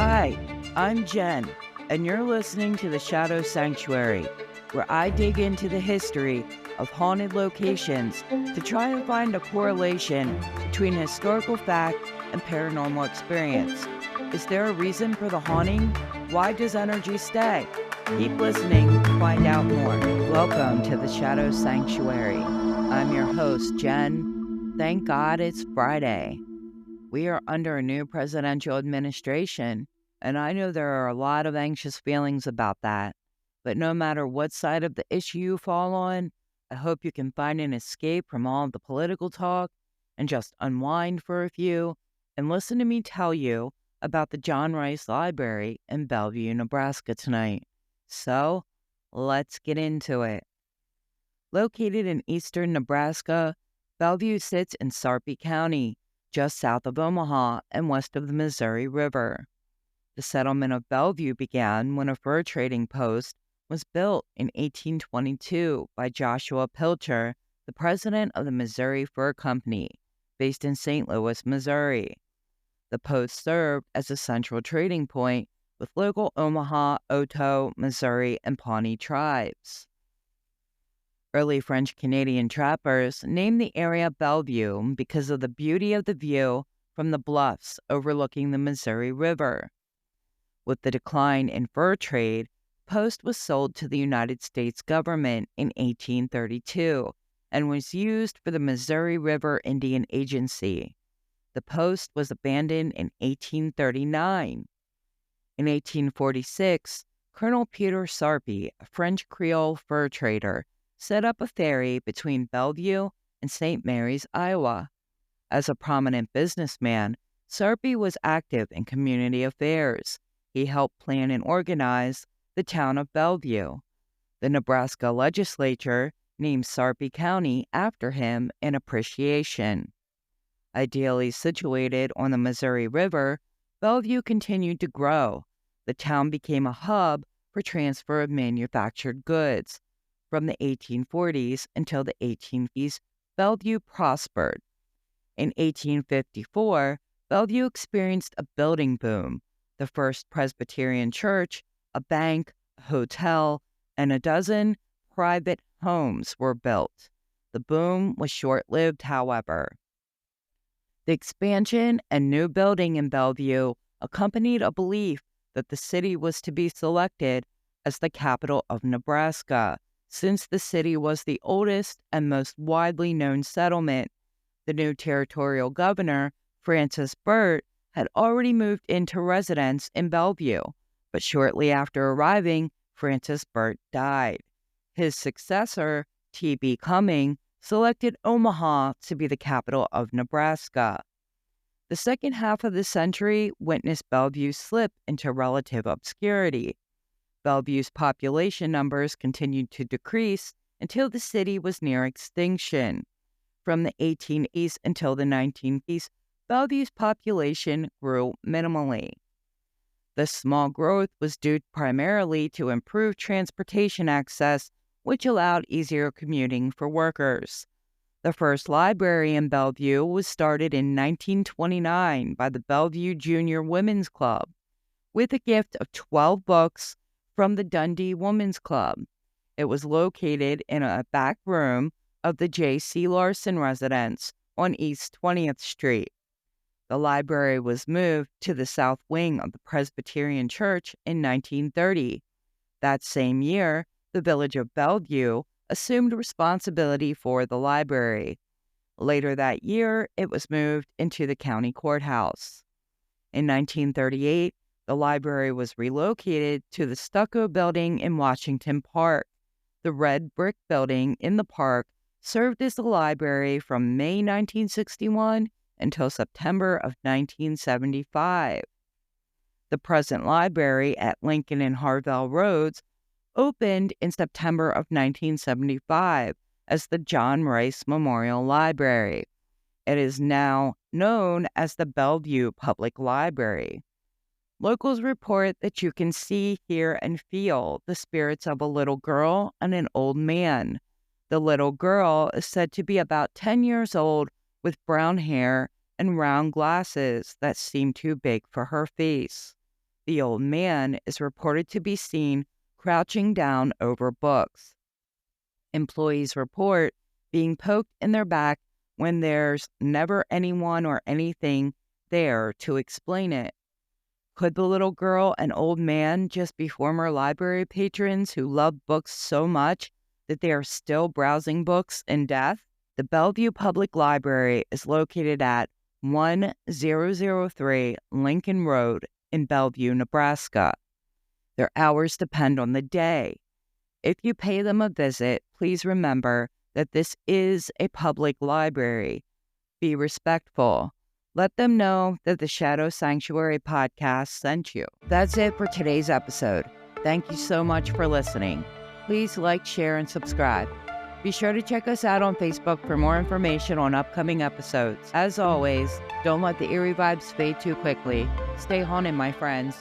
Hi, I'm Jen, and you're listening to the Shadow Sanctuary, where I dig into the history of haunted locations to try and find a correlation between historical fact and paranormal experience. Is there a reason for the haunting? Why does energy stay? Keep listening to find out more. Welcome to the Shadow Sanctuary. I'm your host, Jen. Thank God it's Friday. We are under a new presidential administration, and I know there are a lot of anxious feelings about that. But no matter what side of the issue you fall on, I hope you can find an escape from all of the political talk and just unwind for a few and listen to me tell you about the John Rice Library in Bellevue, Nebraska tonight. So, let's get into it. Located in eastern Nebraska, Bellevue sits in Sarpy County, just south of Omaha and west of the Missouri River. The settlement of Bellevue began when a fur trading post was built in 1822 by Joshua Pilcher, the president of the Missouri Fur Company, based in St. Louis, Missouri. The post served as a central trading point with local Omaha, Otoe, Missouri, and Pawnee tribes. Early French-Canadian trappers named the area Bellevue because of the beauty of the view from the bluffs overlooking the Missouri River. With the decline in fur trade, Post was sold to the United States government in 1832 and was used for the Missouri River Indian Agency. The post was abandoned in 1839. In 1846, Colonel Peter Sarpy, a French Creole fur trader, set up a ferry between Bellevue and St. Mary's, Iowa. As a prominent businessman, Sarpy was active in community affairs. He helped plan and organize the town of Bellevue. The Nebraska legislature named Sarpy County after him in appreciation. Ideally situated on the Missouri River, Bellevue continued to grow. The town became a hub for transfer of manufactured goods. From the 1840s until the 1850s, Bellevue prospered. In 1854, Bellevue experienced a building boom. The first Presbyterian church, a bank, a hotel, and a dozen private homes were built. The boom was short-lived, however. The expansion and new building in Bellevue accompanied a belief that the city was to be selected as the capital of Nebraska. Since the city was the oldest and most widely known settlement, the new territorial governor, Francis Burt, had already moved into residence in Bellevue, but shortly after arriving, Francis Burt died. His successor, T.B. Cumming, selected Omaha to be the capital of Nebraska. The second half of the century witnessed Bellevue slip into relative obscurity. Bellevue's population numbers continued to decrease until the city was near extinction. From the 1880s until the 1950s, Bellevue's population grew minimally. The small growth was due primarily to improved transportation access, which allowed easier commuting for workers. The first library in Bellevue was started in 1929 by the Bellevue Junior Women's Club, with a gift of 12 books from the Dundee Women's Club. It was located in a back room of the J.C. Larson residence on East 20th Street. The library was moved to the south wing of the Presbyterian Church in 1930. That same year, the village of Bellevue assumed responsibility for the library. Later that year, it was moved into the county courthouse. In 1938, the library was relocated to the stucco building in Washington Park. The red brick building in the park served as the library from May 1961 until September of 1975. The present library at Lincoln and Harvell Roads opened in September of 1975 as the John Rice Memorial Library. It is now known as the Bellevue Public Library. Locals report that you can see, hear, and feel the spirits of a little girl and an old man. The little girl is said to be about 10 years old with brown hair and round glasses that seem too big for her face. The old man is reported to be seen crouching down over books. Employees report being poked in their back when there's never anyone or anything there to explain it. Could the little girl and old man just be former library patrons who love books so much that they are still browsing books in death? The Bellevue Public Library is located at 1003 Lincoln Road in Bellevue, Nebraska. Their hours depend on the day. If you pay them a visit, please remember that this is a public library. Be respectful. Let them know that the Shadow Sanctuary podcast sent you. That's it for today's episode. Thank you so much for listening. Please like, share, and subscribe. Be sure to check us out on Facebook for more information on upcoming episodes. As always, don't let the eerie vibes fade too quickly. Stay haunted, my friends.